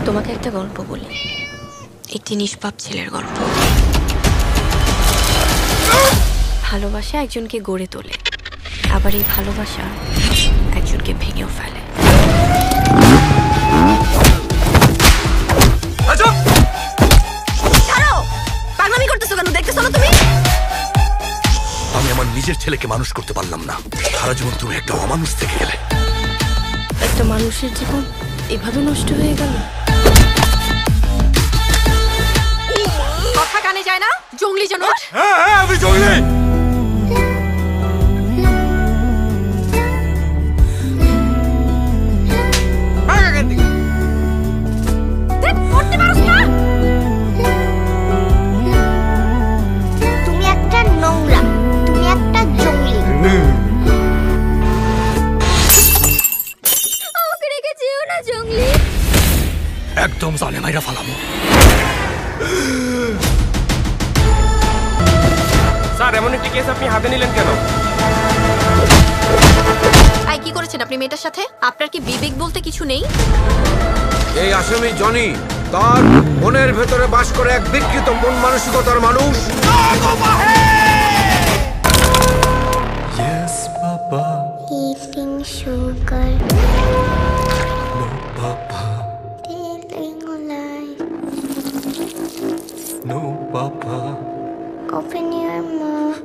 তোমাকে একটা গল্প বলি, একটি নিষ্পাপ ছেলের গল্প। ভালোবাসা একজনকে গড়ে তোলে, আবার এই ভালোবাসা একজনকে ভেঙেও ফেলে। পাগলামি করতেছো কেন? দেখতেছো না তুমি? আমি আমার নিজের ছেলেকে মানুষ করতে পারলাম না, সারা জীবন তুমি একটা অমানুষ থেকে গেলে। একটা মানুষের জীবন এভাবে নষ্ট হয়ে গেল। কথা কানে যায় না? জঙ্গলি জানোয়ার। হ্যাঁ হ্যাঁ, আমি জঙ্গলি। তুমি একটা নোংরা, তুমি একটা জঙ্গলি। আমাকে রেখে যেও না জঙ্গলি। একদম জানে মাইরা ফালামো। স্যার, এমন একটি কেস আপনি হাতে নিলেন কেন? কি করেছেন আপনি মেয়েটার সাথে? আপনার কি বিবেক বলতে কিছু নেই? এই আসামি জনি তার মনের ভেতরে বাস করে এক বিকৃত মন মানসিকতার মানুষ। Yes, Papa. Eating sugar. No, Papa. Telling lies. No, Papa. Open your mouth.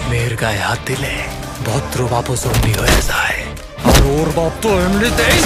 মেয়ের গায়ে হাত দিলে ভদ্র বাপও জঙ্গলি হয়ে যায়, আর ওর বাপ তো এমনিতেই